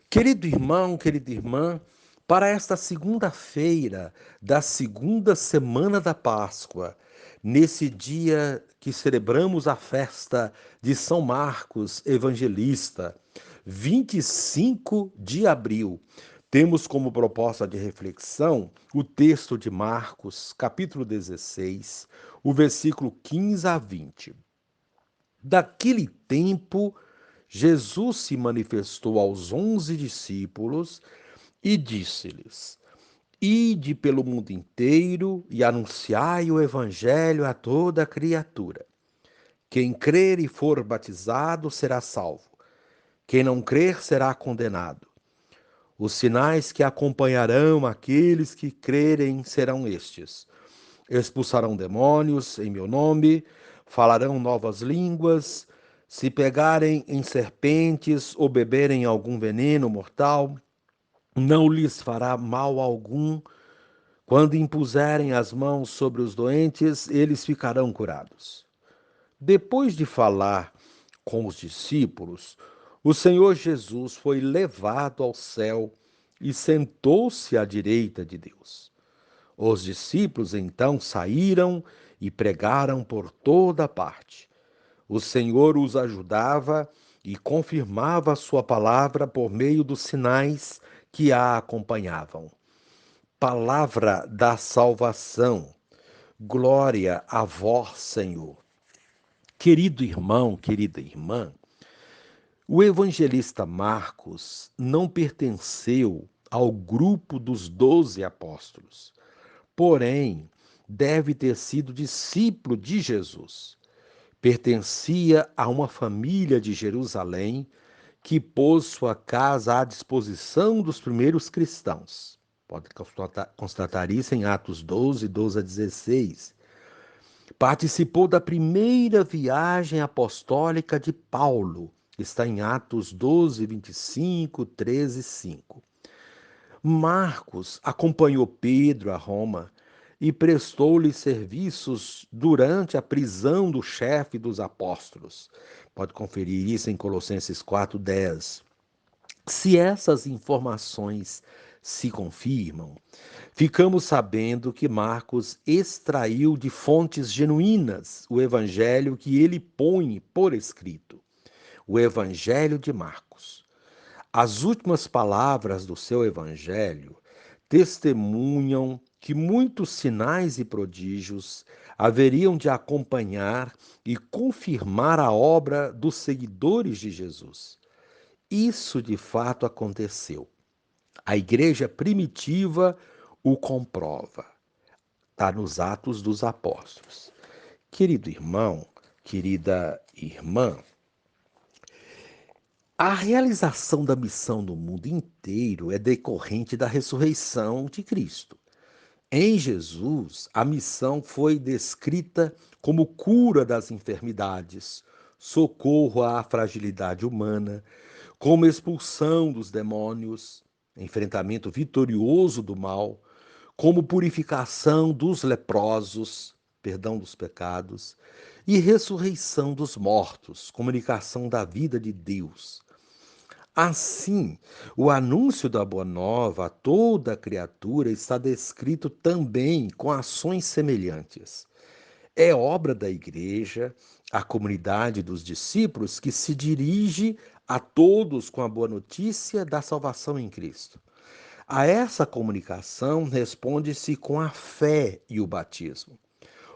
Querido irmão, querida irmã, para esta segunda-feira da segunda semana da Páscoa, nesse dia que celebramos a festa de São Marcos Evangelista, 25 de abril, temos como proposta de reflexão o texto de Marcos, capítulo 16, o versículo 15 a 20. Daquele tempo, Jesus se manifestou aos 11 discípulos e disse-lhes: Ide pelo mundo inteiro e anunciai o evangelho a toda criatura. Quem crer e for batizado será salvo. Quem não crer será condenado. Os sinais que acompanharão aqueles que crerem serão estes: expulsarão demônios em meu nome, falarão novas línguas, se pegarem em serpentes ou beberem algum veneno mortal, não lhes fará mal algum. Quando impuserem as mãos sobre os doentes, eles ficarão curados. Depois de falar com os discípulos, o Senhor Jesus foi levado ao céu e sentou-se à direita de Deus. Os discípulos então saíram e pregaram por toda parte. O Senhor os ajudava e confirmava a sua palavra por meio dos sinais que a acompanhavam. Palavra da salvação. Glória a vós, Senhor. Querido irmão, querida irmã, o evangelista Marcos não pertenceu ao grupo dos 12 apóstolos. Porém, deve ter sido discípulo de Jesus. Pertencia a uma família de Jerusalém que pôs sua casa à disposição dos primeiros cristãos. Pode constatar isso em Atos 12, 12 a 16. Participou da primeira viagem apostólica de Paulo. Está em Atos 12, 25, 13, 5. Marcos acompanhou Pedro a Roma e prestou-lhe serviços durante a prisão do chefe dos apóstolos. Pode conferir isso em Colossenses 4:10. Se essas informações se confirmam, ficamos sabendo que Marcos extraiu de fontes genuínas o evangelho que ele põe por escrito, o Evangelho de Marcos. As últimas palavras do seu evangelho testemunham que muitos sinais e prodígios haveriam de acompanhar e confirmar a obra dos seguidores de Jesus. Isso de fato aconteceu. A igreja primitiva o comprova. Está nos Atos dos Apóstolos. Querido irmão, querida irmã, a realização da missão no mundo inteiro é decorrente da ressurreição de Cristo. Em Jesus, a missão foi descrita como cura das enfermidades, socorro à fragilidade humana, como expulsão dos demônios, enfrentamento vitorioso do mal, como purificação dos leprosos, perdão dos pecados, e ressurreição dos mortos, comunicação da vida de Deus. Assim, o anúncio da Boa Nova a toda a criatura está descrito também com ações semelhantes. É obra da Igreja, a comunidade dos discípulos, que se dirige a todos com a boa notícia da salvação em Cristo. A essa comunicação responde-se com a fé e o batismo.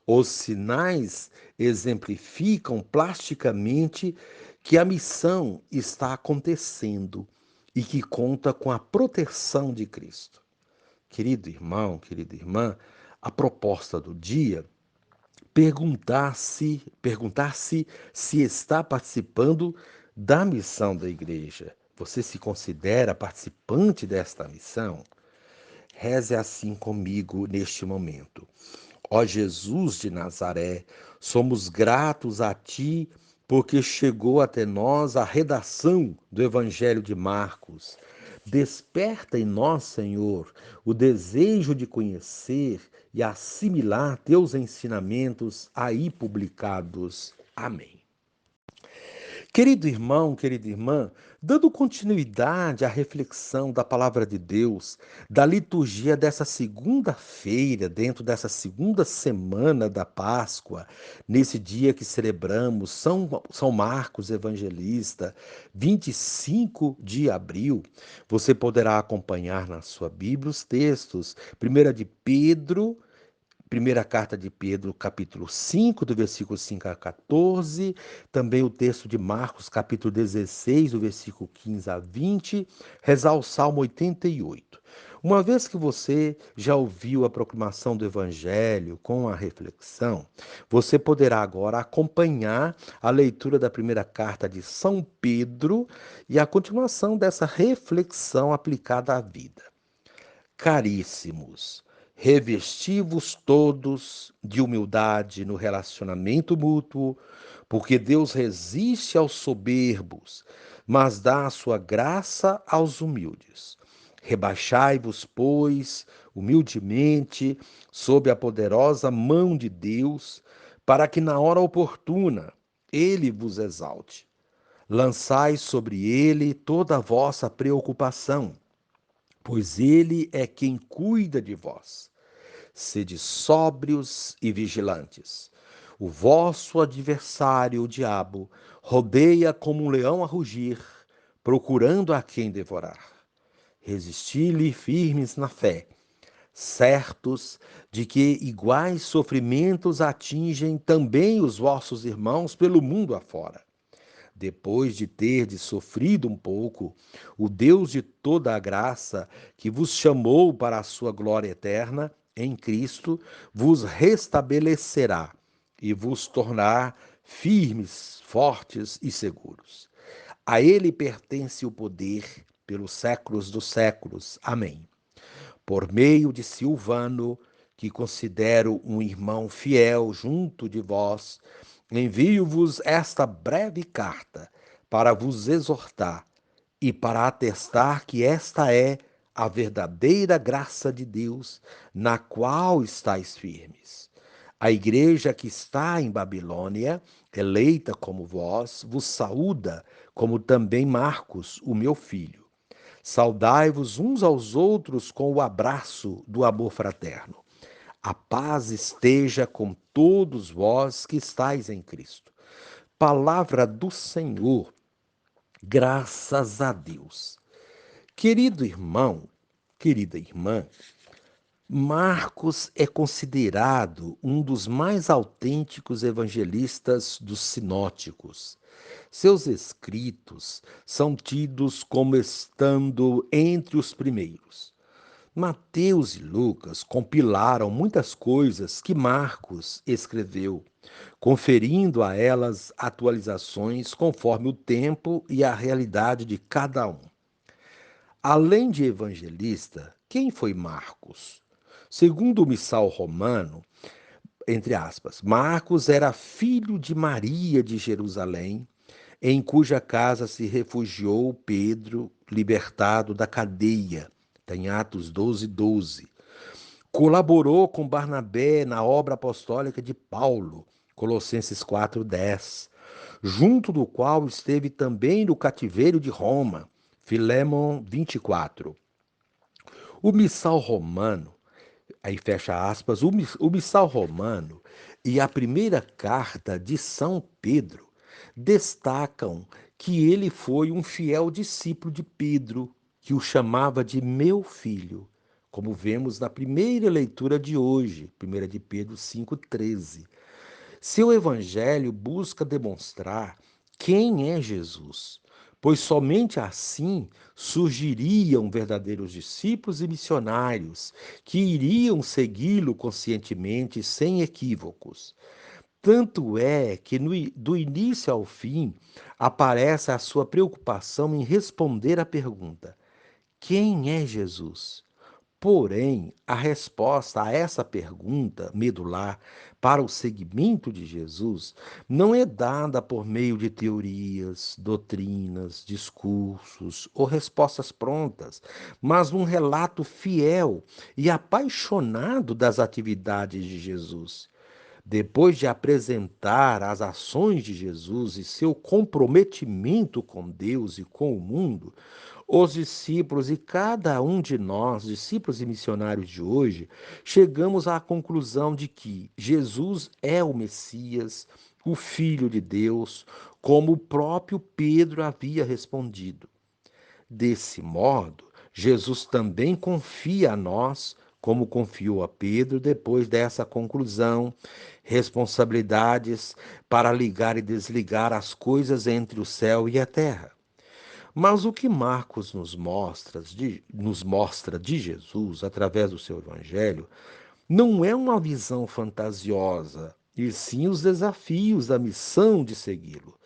Os sinais exemplificam plasticamente que a missão está acontecendo e que conta com a proteção de Cristo. Querido irmão, querida irmã, a proposta do dia perguntar-se se está participando da missão da igreja. Você se considera participante desta missão? Reze assim comigo neste momento. Ó Jesus de Nazaré, somos gratos a Ti porque chegou até nós a redação do Evangelho de Marcos. Desperta em nós, Senhor, o desejo de conhecer e assimilar Teus ensinamentos aí publicados. Amém. Querido irmão, querida irmã, dando continuidade à reflexão da palavra de Deus, da liturgia dessa segunda-feira, dentro dessa segunda semana da Páscoa, nesse dia que celebramos São Marcos Evangelista, 25 de abril, você poderá acompanhar na sua Bíblia os textos, 1 de Pedro. Primeira carta de Pedro, capítulo 5, do versículo 5 a 14, também o texto de Marcos, capítulo 16, do versículo 15 a 20, rezar o Salmo 88. Uma vez que você já ouviu a proclamação do Evangelho com a reflexão, você poderá agora acompanhar a leitura da primeira carta de São Pedro e a continuação dessa reflexão aplicada à vida. Caríssimos, revesti-vos todos de humildade no relacionamento mútuo, porque Deus resiste aos soberbos, mas dá a sua graça aos humildes. Rebaixai-vos, pois, humildemente, sob a poderosa mão de Deus, para que na hora oportuna ele vos exalte. Lançai sobre ele toda a vossa preocupação, pois ele é quem cuida de vós. Sede sóbrios e vigilantes. O vosso adversário, o diabo, rodeia como um leão a rugir, procurando a quem devorar. Resisti-lhe firmes na fé, certos de que iguais sofrimentos atingem também os vossos irmãos pelo mundo afora. Depois de terdes sofrido um pouco, o Deus de toda a graça, que vos chamou para a sua glória eterna em Cristo, vos restabelecerá e vos tornará firmes, fortes e seguros. A ele pertence o poder pelos séculos dos séculos. Amém. Por meio de Silvano, que considero um irmão fiel junto de vós, envio-vos esta breve carta para vos exortar e para atestar que esta é a verdadeira graça de Deus, na qual estáis firmes. A igreja que está em Babilônia, eleita como vós, vos saúda, como também Marcos, o meu filho. Saudai-vos uns aos outros com o abraço do amor fraterno. A paz esteja com todos vós que estáis em Cristo. Palavra do Senhor, graças a Deus. Querido irmão, querida irmã, Marcos é considerado um dos mais autênticos evangelistas dos sinóticos. Seus escritos são tidos como estando entre os primeiros. Mateus e Lucas compilaram muitas coisas que Marcos escreveu, conferindo a elas atualizações conforme o tempo e a realidade de cada um. Além de evangelista, quem foi Marcos? Segundo o missal romano, entre aspas, Marcos era filho de Maria de Jerusalém, em cuja casa se refugiou Pedro, libertado da cadeia. Está em Atos 12, 12. Colaborou com Barnabé na obra apostólica de Paulo, Colossenses 4, 10, junto do qual esteve também no cativeiro de Roma, Filémon 24. O missal romano, aí fecha aspas, o missal romano e a primeira carta de São Pedro destacam que ele foi um fiel discípulo de Pedro, que o chamava de meu filho, como vemos na primeira leitura de hoje, 1 de Pedro 5,13. Seu evangelho busca demonstrar quem é Jesus, pois somente assim surgiriam verdadeiros discípulos e missionários que iriam segui-lo conscientemente, sem equívocos. Tanto é que do início ao fim aparece a sua preocupação em responder à pergunta: quem é Jesus? Porém, a resposta a essa pergunta medular para o seguimento de Jesus não é dada por meio de teorias, doutrinas, discursos ou respostas prontas, mas num relato fiel e apaixonado das atividades de Jesus. Depois de apresentar as ações de Jesus e seu comprometimento com Deus e com o mundo, os discípulos e cada um de nós, discípulos e missionários de hoje, chegamos à conclusão de que Jesus é o Messias, o Filho de Deus, como o próprio Pedro havia respondido. Desse modo, Jesus também confia a nós, como confiou a Pedro, depois dessa conclusão, responsabilidades para ligar e desligar as coisas entre o céu e a terra. Mas o que Marcos nos mostra de Jesus através do seu evangelho não é uma visão fantasiosa, e sim os desafios da missão de segui-lo.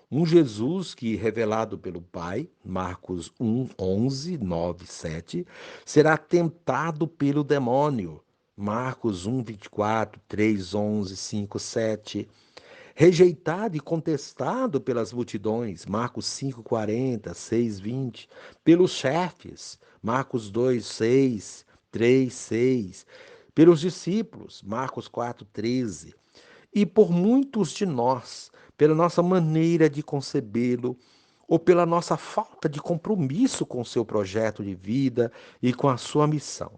Um Jesus que, revelado pelo Pai, Marcos 1, 11, 9, 7, será tentado pelo demônio, Marcos 1, 24, 3, 11, 5, 7, rejeitado e contestado pelas multidões, Marcos 5, 40, 6, 20, pelos chefes, Marcos 2, 6, 3, 6, pelos discípulos, Marcos 4, 13, e por muitos de nós, pela nossa maneira de concebê-lo, ou pela nossa falta de compromisso com o seu projeto de vida e com a sua missão.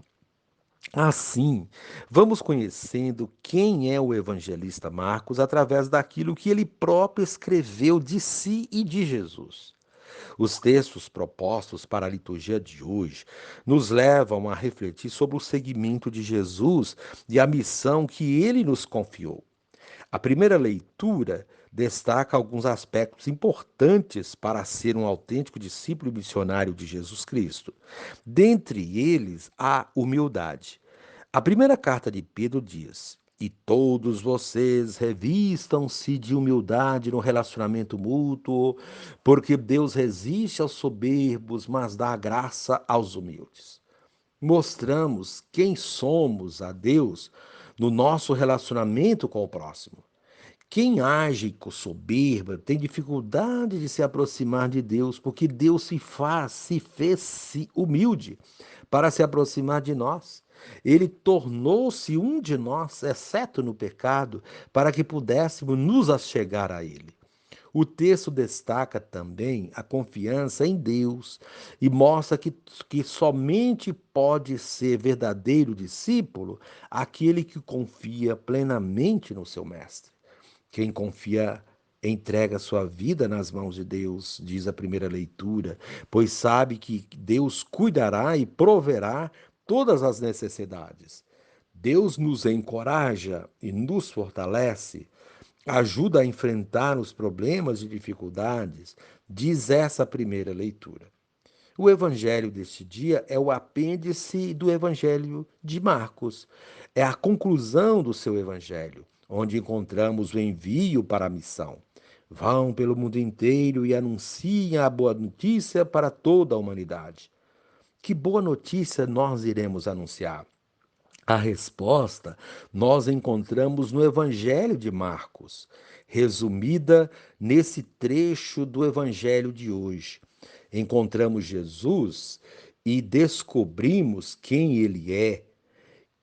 Assim, vamos conhecendo quem é o evangelista Marcos através daquilo que ele próprio escreveu de si e de Jesus. Os textos propostos para a liturgia de hoje nos levam a refletir sobre o seguimento de Jesus e a missão que ele nos confiou. A primeira leitura destaca alguns aspectos importantes para ser um autêntico discípulo missionário de Jesus Cristo. Dentre eles, a humildade. A primeira carta de Pedro diz: E todos vocês revistam-se de humildade no relacionamento mútuo, porque Deus resiste aos soberbos, mas dá graça aos humildes. Mostramos quem somos a Deus no nosso relacionamento com o próximo. Quem age com soberba tem dificuldade de se aproximar de Deus, porque Deus se fez humilde para se aproximar de nós. Ele tornou-se um de nós, exceto no pecado, para que pudéssemos nos achegar a Ele. O texto destaca também a confiança em Deus e mostra que somente pode ser verdadeiro discípulo aquele que confia plenamente no seu Mestre. Quem confia entrega sua vida nas mãos de Deus, diz a primeira leitura, pois sabe que Deus cuidará e proverá todas as necessidades. Deus nos encoraja e nos fortalece, ajuda a enfrentar os problemas e dificuldades, diz essa primeira leitura. O evangelho deste dia é o apêndice do evangelho de Marcos. É a conclusão do seu evangelho, onde encontramos o envio para a missão. Vão pelo mundo inteiro e anunciem a boa notícia para toda a humanidade. Que boa notícia nós iremos anunciar? A resposta nós encontramos no Evangelho de Marcos, resumida nesse trecho do Evangelho de hoje. Encontramos Jesus e descobrimos quem ele é.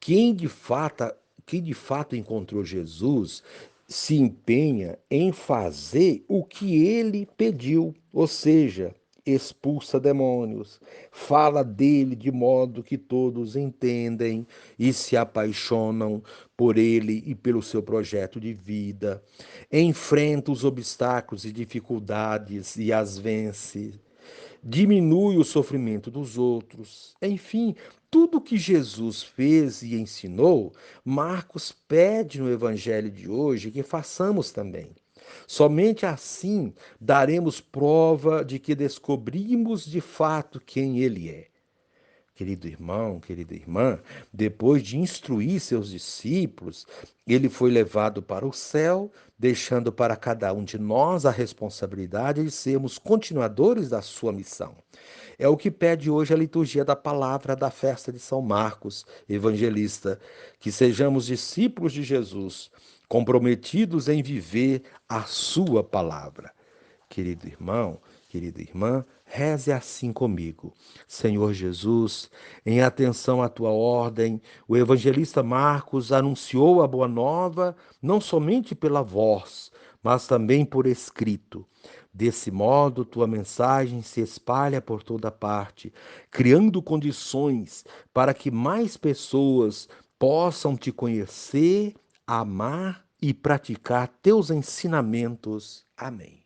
Quem de fato, quem de fato encontrou Jesus se empenha em fazer o que ele pediu, ou seja, expulsa demônios, fala dele de modo que todos entendem e se apaixonam por ele e pelo seu projeto de vida, enfrenta os obstáculos e dificuldades e as vence, diminui o sofrimento dos outros. Enfim, tudo que Jesus fez e ensinou, Marcos pede no evangelho de hoje que façamos também. Somente assim daremos prova de que descobrimos de fato quem ele é. Querido irmão, querida irmã, depois de instruir seus discípulos, ele foi levado para o céu, deixando para cada um de nós a responsabilidade de sermos continuadores da sua missão. É o que pede hoje a liturgia da palavra da festa de São Marcos, evangelista, que sejamos discípulos de Jesus, comprometidos em viver a sua palavra. Querido irmão, querida irmã, Reze assim comigo. Senhor Jesus, em atenção à tua ordem, o evangelista Marcos anunciou a boa nova não somente pela voz, mas também por escrito. Desse modo, tua mensagem se espalha por toda parte, criando condições para que mais pessoas possam te conhecer, amar e praticar teus ensinamentos. Amém.